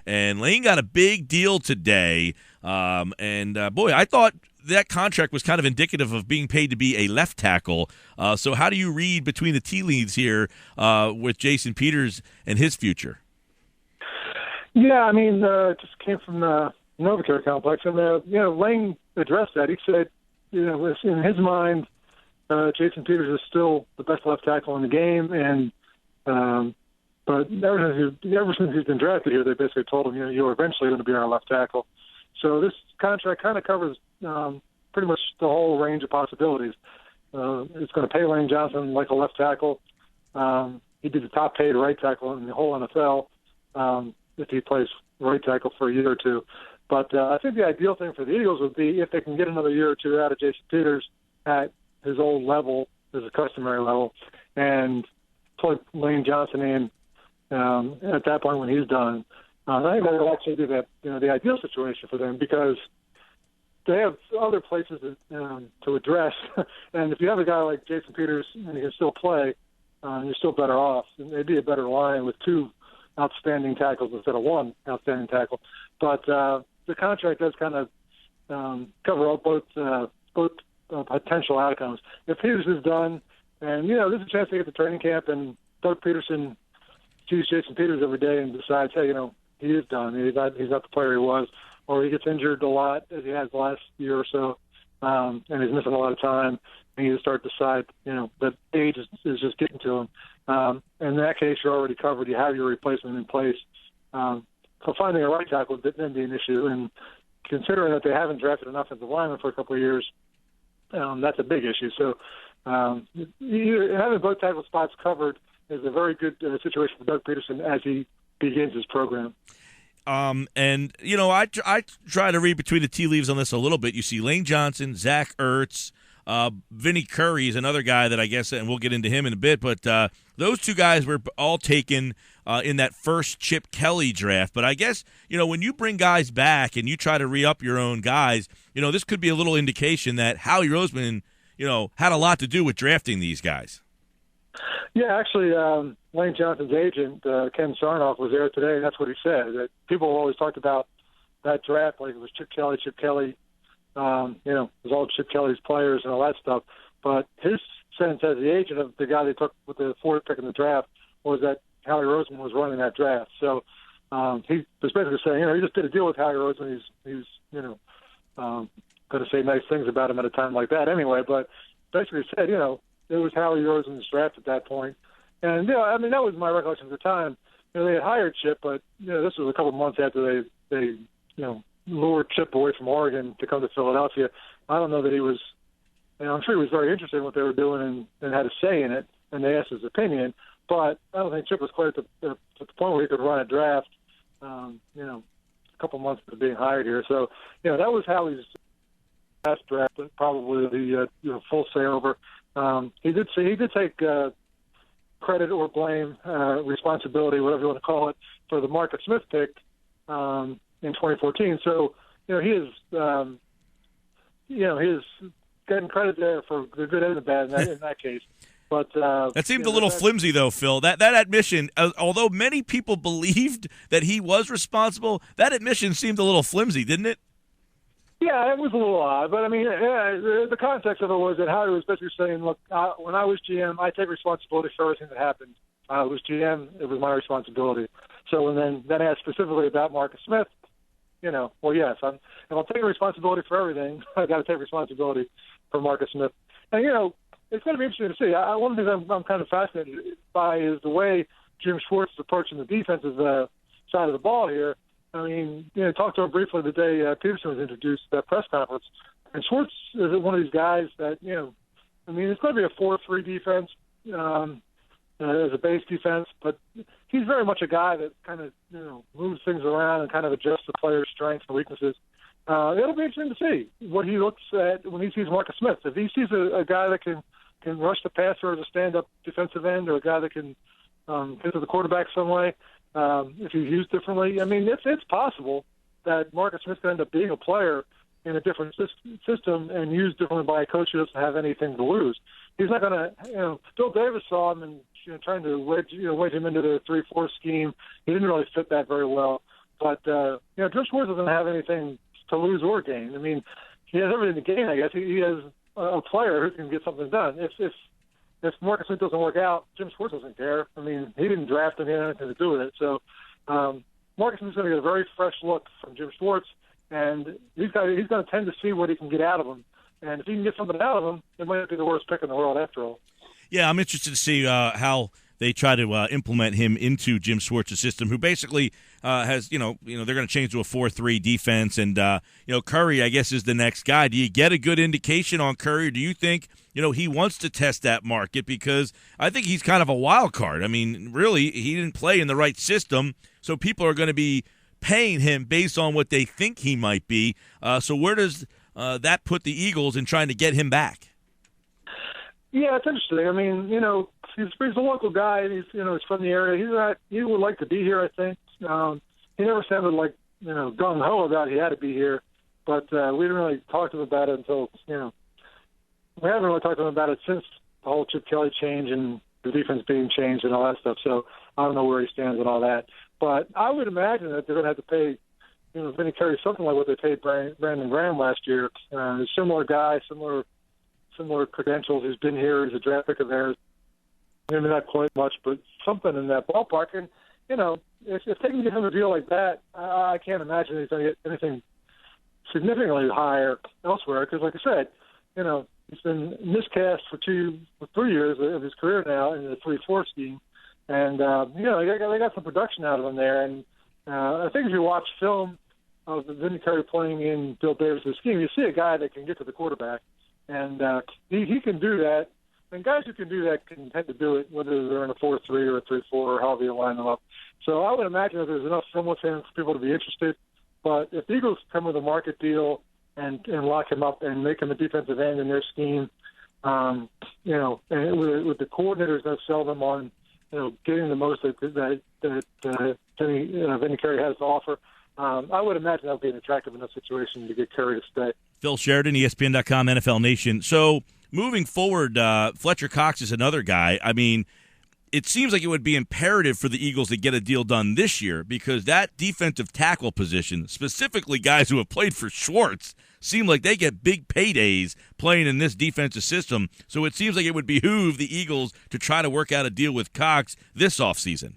And Lane got a big deal today. Boy, I thought that contract was kind of indicative of being paid to be a left tackle. So how do you read between the tea leaves here with Jason Peters and his future? Yeah, I mean, it just came from the NovaCare complex. And, Lane addressed that. He said, in his mind, Jason Peters is still the best left tackle in the game. And but ever since he's been drafted here, they basically told him, you're eventually going to be our left tackle. So this contract kind of covers pretty much the whole range of possibilities. It's going to pay Lane Johnson like a left tackle. He'd be the top paid right tackle in the whole NFL if he plays right tackle for a year or two. But I think the ideal thing for the Eagles would be if they can get another year or two out of Jason Peters at his old level, his customary level, and plug Lane Johnson in at that point when he's done. I think that would actually be the ideal situation for them because they have other places to address. And if you have a guy like Jason Peters and he can still play, you're still better off. And they'd be a better line with two outstanding tackles instead of one outstanding tackle. But the contract does kind of cover up both potential outcomes. If Peters is done, and, there's a chance to get to training camp and Doug Peterson sees Jason Peters every day and decides, hey, he is done. He's not the player he was. Or he gets injured a lot, as he has the last year or so, and he's missing a lot of time. And you start to decide, that age is just getting to him. In that case, you're already covered. You have your replacement in place. So finding a right tackle would then be an issue. And considering that they haven't drafted an offensive lineman for a couple of years, that's a big issue. So having both tackle spots covered is a very good situation for Doug Peterson as he begins his program. I try to read between the tea leaves on this a little bit. You see Lane Johnson, Zach Ertz, Vinny Curry is another guy that I guess, and we'll get into him in a bit, but those two guys were all taken in that first Chip Kelly draft. But I guess, when you bring guys back and you try to re-up your own guys, this could be a little indication that Howie Roseman, had a lot to do with drafting these guys. Yeah, actually, Lane Johnson's agent, Ken Sarnoff, was there today, and that's what he said. That people always talked about that draft like it was Chip Kelly. It was all Chip Kelly's players and all that stuff. But his sense as the agent of the guy they took with the fourth pick in the draft was that Howie Roseman was running that draft. So he was basically saying, he just did a deal with Howie Roseman. He's going to say nice things about him at a time like that anyway. But basically said, it was Howie Roseman's draft at that point. And, that was my recollection at the time. They had hired Chip, but, this was a couple of months after they lured Chip away from Oregon to come to Philadelphia. I don't know that he was, I'm sure he was very interested in what they were doing and had a say in it, and they asked his opinion. But I don't think Chip was quite at the point where he could run a draft, a couple of months after being hired here. So, that was Howie's last draft, but probably the full say over. He did take credit or blame, responsibility, whatever you want to call it, for the Marcus Smith pick in 2014. So, he is getting credit there for the good and the bad in that case. But that seemed a little flimsy, though, Phil. That admission, although many people believed that he was responsible, that admission seemed a little flimsy, didn't it? Yeah, it was a little odd, but the context of it was that Howie was basically saying, look, when I was GM, I take responsibility for everything that happened. I was GM, it was my responsibility. So then asked specifically about Marcus Smith, well, yes, if I'm taking responsibility for everything, I got to take responsibility for Marcus Smith. And, it's going to be interesting to see. One of the things I'm kind of fascinated by is the way Jim Schwartz is approaching the defensive side of the ball here. Talked to him briefly the day Peterson was introduced at that press conference. And Schwartz is one of these guys that, it's going to be a 4-3 defense as a base defense, but he's very much a guy that kind of, moves things around and kind of adjusts the player's strengths and weaknesses. It'll be interesting to see what he looks at when he sees Marcus Smith. If he sees a guy that can rush the passer as a stand-up defensive end or a guy that can get to the quarterback some way, if he's used differently. It's possible that Marcus Smith could end up being a player in a different system and used differently by a coach who doesn't have anything to lose. He's not going to, Bill Davis saw him and trying to wedge him into the 3-4 scheme. He didn't really fit that very well. But Jim Schwartz doesn't have anything to lose or gain. I mean, he has everything to gain, I guess. He has a player who can get something done. If Marcus Smith doesn't work out, Jim Schwartz doesn't care. I mean, he didn't draft him. He had anything to do with it. So Marcus Smith's going to get a very fresh look from Jim Schwartz, and he's going to tend to see what he can get out of him. And if he can get something out of him, it might not be the worst pick in the world after all. Yeah, I'm interested to see how they try to implement him into Jim Schwartz's system, who basically has, they're going to change to a 4-3 defense. And, Curry, I guess, is the next guy. Do you get a good indication on Curry? Or do you think, he wants to test that market? Because I think he's kind of a wild card. I mean, really, he didn't play in the right system, so people are going to be paying him based on what they think he might be. So where does that put the Eagles in trying to get him back? Yeah, it's interesting. I mean, he's a local guy, and he's from the area. He would like to be here, I think. He never sounded like, gung-ho about he had to be here, but we didn't really talk to him about it until, we haven't really talked to him about it since the whole Chip Kelly change and the defense being changed and all that stuff. So I don't know where he stands and all that. But I would imagine that they're going to have to pay, Vinny Curry something like what they paid Brandon Graham last year. Similar guy, similar credentials. He's been here. He's a draft pick of theirs. Maybe not quite much, but something in that ballpark. And, if they can give him a deal like that, I can't imagine he's going to get anything significantly higher elsewhere. Because, like I said, he's been miscast for 3 years of his career now in the 3-4 scheme. And, they got some production out of him there. And I think if you watch film of Vinny Curry playing in Bill Davis' scheme, you see a guy that can get to the quarterback. And he can do that. And guys who can do that can tend to do it, whether they're in a 4-3 or a 3-4 or however you line them up. So I would imagine that there's enough film with him for people to be interested. But if the Eagles come with a market deal and lock him up and make him a defensive end in their scheme, and with the coordinators that sell them on, getting the most that Vinny Curry has to offer, I would imagine that would be an attractive enough situation to get Curry to stay. Phil Sheridan, ESPN.com, NFL Nation. So moving forward, Fletcher Cox is another guy. I mean, it seems like it would be imperative for the Eagles to get a deal done this year because that defensive tackle position, specifically guys who have played for Schwartz, seem like they get big paydays playing in this defensive system. So it seems like it would behoove the Eagles to try to work out a deal with Cox this offseason.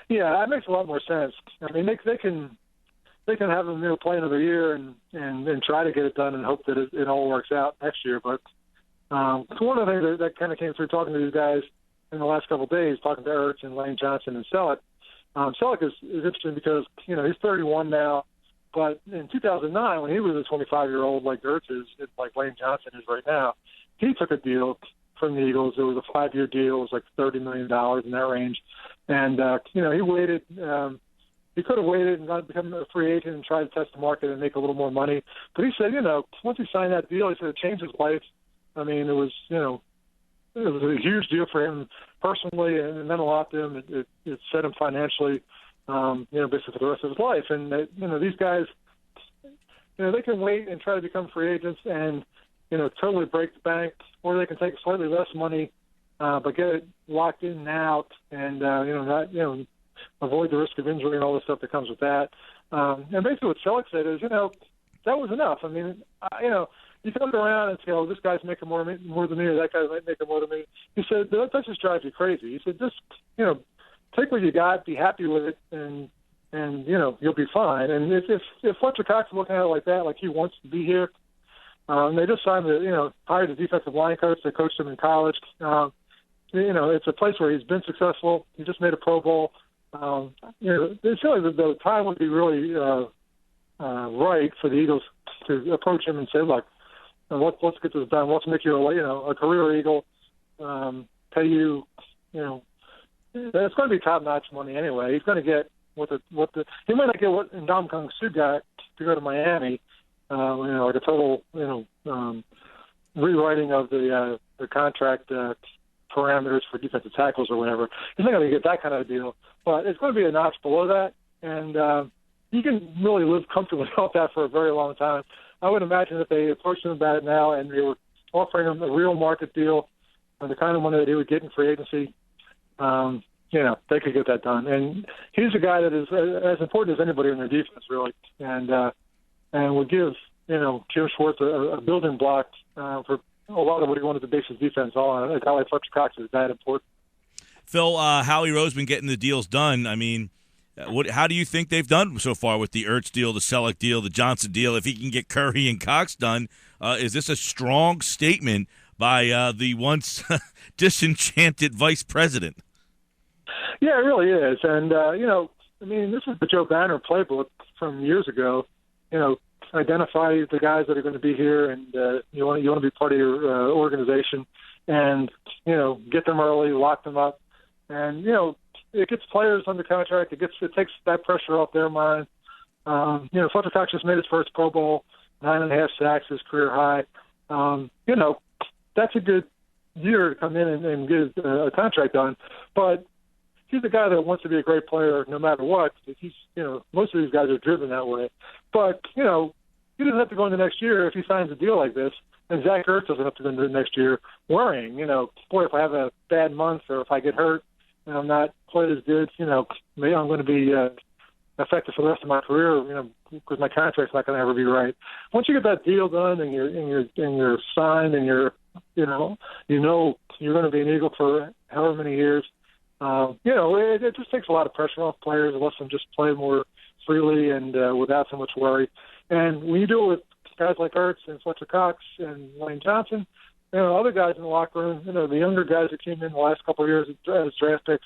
Yeah, that makes a lot more sense. I mean, they can have him play another year and try to get it done and hope that it all works out next year. But it's one of the things that kind of came through talking to these guys in the last couple of days, talking to Ertz and Lane Johnson and Selleck. Selleck is interesting because, he's 31 now. But in 2009, when he was a 25-year-old like Ertz is, like Lane Johnson is right now, he took a deal from the Eagles. It was a 5-year deal. It was like $30 million in that range. And, he waited. He could have waited and not become a free agent and tried to test the market and make a little more money. But he said, once he signed that deal, he said it changed his life. I mean, it was, it was a huge deal for him personally, and it meant a lot to him. It set him financially, basically for the rest of his life. And, these guys, they can wait and try to become free agents and, totally break the bank, or they can take slightly less money, but get it locked in now and, avoid the risk of injury and all the stuff that comes with that. And basically what Selleck said is, that was enough. I mean, you can look around and say, oh, this guy's making more than me, or that guy's making more than me. He said, that just drives you crazy. He said, just, take what you got, be happy with it, and you'll be fine. And if Fletcher Cox is looking at it like that, like he wants to be here, they just signed hired a defensive line coach that coached him in college. It's a place where he's been successful. He just made a Pro Bowl. It's really the time would be really right for the Eagles to approach him and say, look, let's get this done. Let's make you a career Eagle. Pay you, it's going to be top-notch money anyway. He's going to get he might not get what Ndamukong Suh got to go to Miami, like a total, rewriting of the contract parameters for defensive tackles or whatever. He's not going to get that kind of a deal, but it's going to be a notch below that, and you can really live comfortably off that for a very long time. I would imagine if they approached him about it now and they were offering him a real market deal and the kind of money that he would get in free agency, they could get that done. And he's a guy that is as important as anybody in their defense, really, and would give Jim Schwartz a building block for a lot of what he wanted to base his defense on. A guy like Fletcher Cox is that important. Phil, Howie Roseman getting the deals done. I mean, how do you think they've done so far with the Ertz deal, the Selleck deal, the Johnson deal? If he can get Curry and Cox done, is this a strong statement by the once disenchanted vice president? Yeah, it really is. And, this is the Joe Banner playbook from years ago. Identify the guys that are going to be here, and you want to be part of your organization, and get them early, lock them up, and it gets players under contract. It takes that pressure off their mind. Fletcher Cox just made his first Pro Bowl, 9.5 sacks, his career high. That's a good year to come in and get a contract done, but he's a guy that wants to be a great player no matter what. He's, most of these guys are driven that way. But, he doesn't have to go into next year if he signs a deal like this. And Zach Ertz doesn't have to go into the next year worrying, boy, if I have a bad month or if I get hurt and I'm not quite as good, maybe I'm going to be effective for the rest of my career, because my contract's not going to ever be right. Once you get that deal done and you're signed and you're going to be an Eagle for however many years, it just takes a lot of pressure off players. It lets them just play more freely and without so much worry. And when you do it with guys like Ertz and Fletcher Cox and Lane Johnson, other guys in the locker room, the younger guys that came in the last couple of years as draft picks,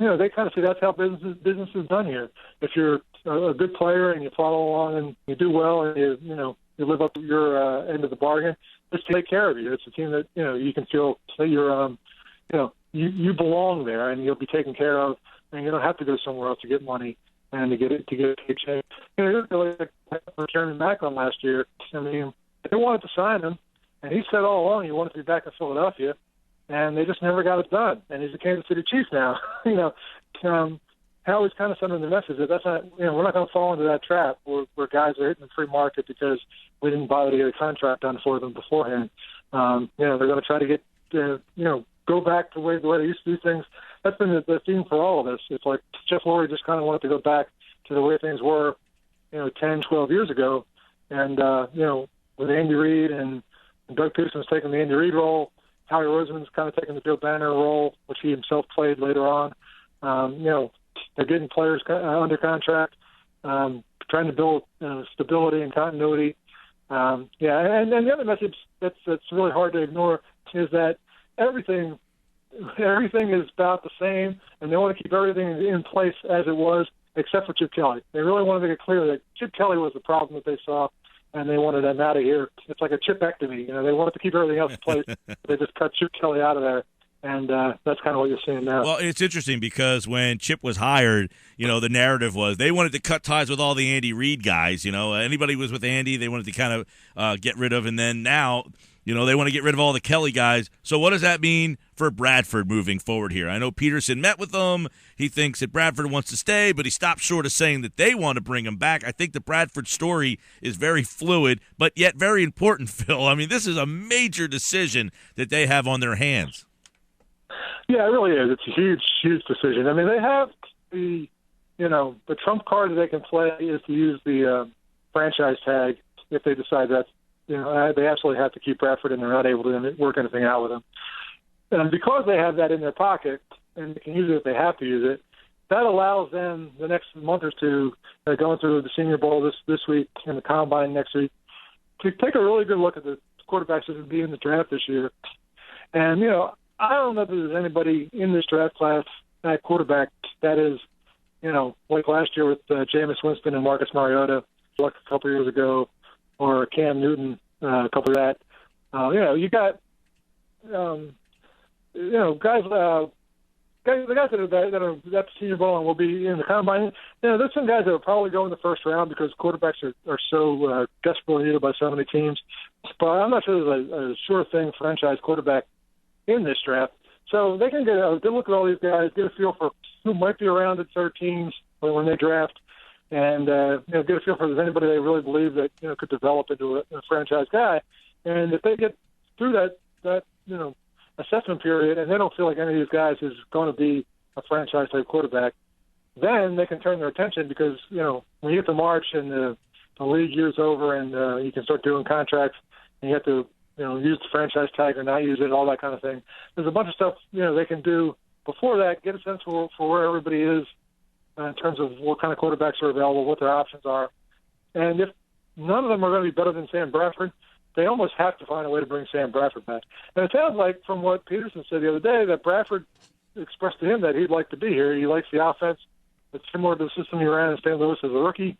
they kind of see that's how business is done here. If you're a good player and you follow along and you do well and you live up to your end of the bargain, just take care of you. It's a team that you can feel that you're you belong there and you'll be taken care of, and you don't have to go somewhere else to get money and to get a paycheck. For Jeremy Macklin last year, I mean, they wanted to sign him, and he said all along he wanted to be back in Philadelphia, and they just never got it done. And he's a Kansas City Chief now. Howie's kind of sending the message that that's not, we're not going to fall into that trap where guys are hitting the free market because we didn't bother to get a contract done for them beforehand. They're going to try to get, go back to the way they used to do things. That's been the theme for all of this. It's like Jeff Lurie just kind of wanted to go back to the way things were, 10, 12 years ago. And, with Andy Reid and Doug Peterson's taking the Andy Reid role, Howie Roseman's kind of taking the Joe Banner role, which he himself played later on. They're getting players under contract, trying to build stability and continuity. And the other message that's really hard to ignore is that everything is about the same, and they want to keep everything in place as it was, except for Chip Kelly. They really want to make it clear that Chip Kelly was the problem that they saw, and they wanted him out of here. It's like a chipectomy. They wanted to keep everything else in place. They just cut Chip Kelly out of there. And that's kind of what you're seeing now. Well, it's interesting because when Chip was hired, the narrative was they wanted to cut ties with all the Andy Reid guys. Anybody who was with Andy, they wanted to kind of get rid of. And then now, they want to get rid of all the Kelly guys. So what does that mean for Bradford moving forward here? I know Peterson met with them. He thinks that Bradford wants to stay, but he stopped short of saying that they want to bring him back. I think the Bradford story is very fluid, but yet very important, Phil. I mean, this is a major decision that they have on their hands. Yeah, it really is. It's a huge, huge decision. I mean, they have the trump card that they can play is to use the franchise tag if they decide that, they absolutely have to keep Bradford and they're not able to work anything out with him. And because they have that in their pocket and they can use it if they have to use it, that allows them the next month or two, going through the Senior Bowl this week and the Combine next week, to take a really good look at the quarterbacks that would be in the draft this year. And, I don't know if there's anybody in this draft class at quarterback that is, like last year with Jameis Winston and Marcus Mariota, like a couple years ago, or Cam Newton, a couple of that. You got, guys, the guys that are at the Senior Bowl and will be in the Combine. There's some guys that will probably go in the first round because quarterbacks are so desperately needed by so many teams. But I'm not sure there's a sure thing franchise quarterback in this draft. So they can get a good look at all these guys, get a feel for who might be around at 13 when they draft, and get a feel for if there's anybody they really believe that could develop into a franchise guy. And if they get through that assessment period and they don't feel like any of these guys is going to be a franchise-type quarterback, then they can turn their attention because, when you get to March and the league year's over and you can start doing contracts and you have to, use the franchise tag or not use it, all that kind of thing. There's a bunch of stuff, they can do before that, get a sense for where everybody is in terms of what kind of quarterbacks are available, what their options are. And if none of them are going to be better than Sam Bradford, they almost have to find a way to bring Sam Bradford back. And it sounds like, from what Peterson said the other day, that Bradford expressed to him that he'd like to be here. He likes the offense. It's similar to the system he ran in St. Louis as a rookie.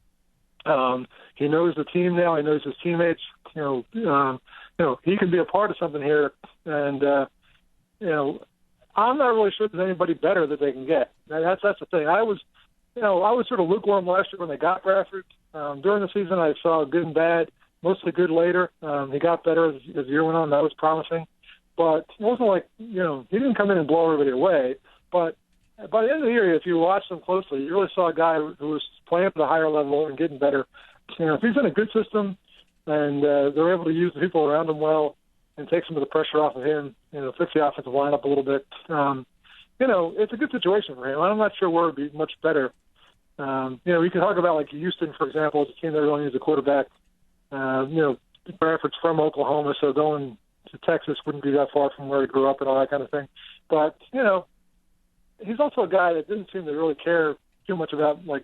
He knows the team now. He knows his teammates. He can be a part of something here. And, I'm not really sure there's anybody better that they can get. That's the thing. I was sort of lukewarm last year when they got Bradford. During the season, I saw good and bad, mostly good later. He got better as the year went on. That was promising. But it wasn't like, he didn't come in and blow everybody away. But by the end of the year, if you watched them closely, you really saw a guy who was playing at a higher level and getting better. If he's in a good system and they're able to use the people around him well and take some of the pressure off of him, fix the offensive lineup a little bit, it's a good situation for him. I'm not sure where it would be much better. You can talk about like Houston, for example, as a team that really needs a quarterback. Bradford's from Oklahoma, so going to Texas wouldn't be that far from where he grew up and all that kind of thing. But, he's also a guy that didn't seem to really care too much about, the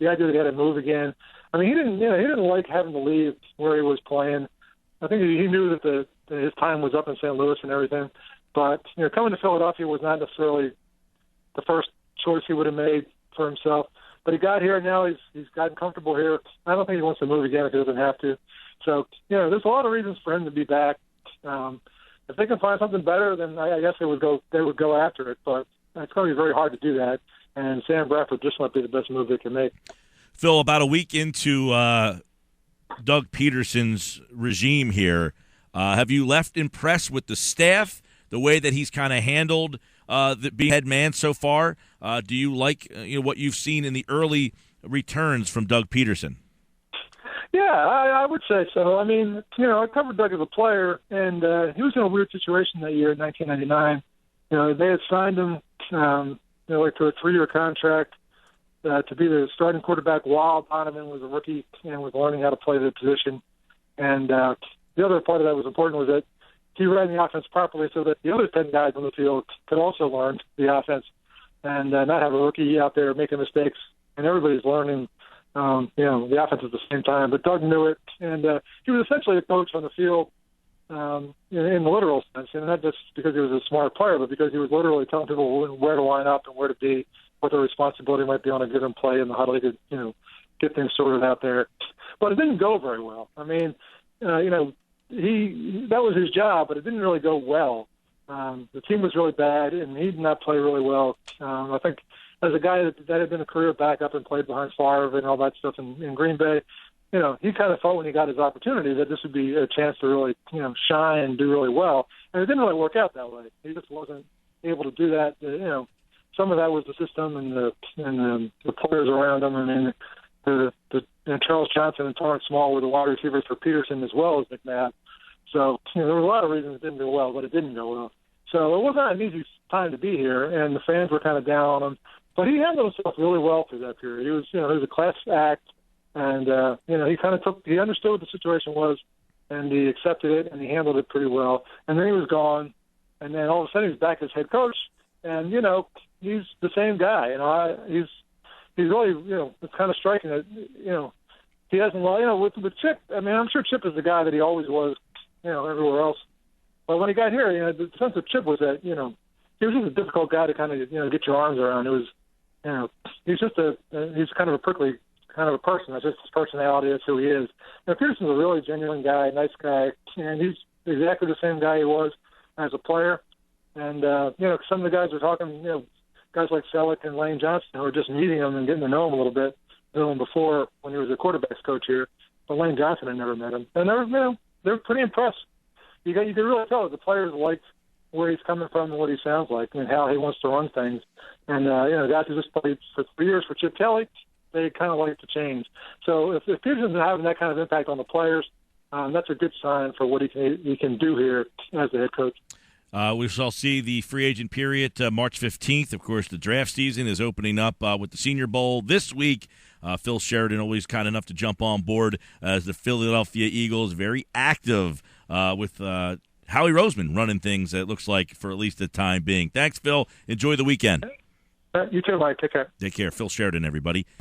idea that he had to move again. I mean, he didn't like having to leave where he was playing. I think he knew that his time was up in St. Louis and everything. But, coming to Philadelphia was not necessarily the first choice he would have made for himself. But he got here, and now he's gotten comfortable here. I don't think he wants to move again if he doesn't have to. So, there's a lot of reasons for him to be back. If they can find something better, then I guess they would go after it. But it's going to be very hard to do that. And Sam Bradford just might be the best move they can make. Phil, about a week into Doug Peterson's regime here, have you left impressed with the staff, the way that he's kind of handled being head man so far? Do you like what you've seen in the early returns from Doug Peterson? Yeah, I would say so. I mean, I covered Doug as a player, and he was in a weird situation that year in 1999. They had signed him to a 3-year contract to be the starting quarterback while Donovan was a rookie and was learning how to play the position. And the other part of that was important was that he ran the offense properly so that the other 10 guys on the field could also learn the offense and not have a rookie out there making mistakes. And everybody's learning, the offense at the same time. But Doug knew it, and he was essentially a coach on the field in the literal sense, and not just because he was a smart player, but because he was literally telling people where to line up and where to be, what their responsibility might be on a given play, and how they could, get things sorted out there. But it didn't go very well. I mean, that was his job, but it didn't really go well. The team was really bad, and he did not play really well. I think as a guy that had been a career backup and played behind Favre and all that stuff in Green Bay, he kind of thought when he got his opportunity that this would be a chance to really, shine and do really well. And it didn't really work out that way. He just wasn't able to do that. Some of that was the system and the players around him. I mean, Charles Johnson and Torrance Small were the wide receivers for Peterson as well as McNabb. So there were a lot of reasons it didn't go well, but it didn't go well. So it wasn't an easy time to be here, and the fans were kind of down on him. But he handled himself really well through that period. He was a class act. And, he understood what the situation was, and he accepted it, and he handled it pretty well. And then he was gone, and then all of a sudden he's back as head coach, and, he's the same guy. He's really, it's kind of striking that, he hasn't, with Chip, I mean, I'm sure Chip is the guy that he always was, everywhere else. But when he got here, the sense of Chip was that, he was just a difficult guy to kind of, get your arms around. It was, he's kind of a prickly kind of a person. That's just his personality. That's who he is. Peterson's a really genuine guy, nice guy, and he's exactly the same guy he was as a player. And, some of the guys are talking, guys like Selleck and Lane Johnson who are just meeting him and getting to know him a little bit, knew him before when he was a quarterback's coach here. But Lane Johnson had never met him. And they're pretty impressed. You can really tell that the players liked where he's coming from and what he sounds like and how he wants to run things. And, guys who just played for 3 years for Chip Kelly, they kind of like to change. So if Peterson's having that kind of impact on the players, that's a good sign for what he can do here as the head coach. We shall see the free agent period March 15th. Of course, the draft season is opening up with the Senior Bowl this week. Phil Sheridan, always kind enough to jump on board as the Philadelphia Eagles, very active with Howie Roseman running things, it looks like, for at least the time being. Thanks, Phil. Enjoy the weekend. You too, Mike. Take care. Take care. Phil Sheridan, everybody.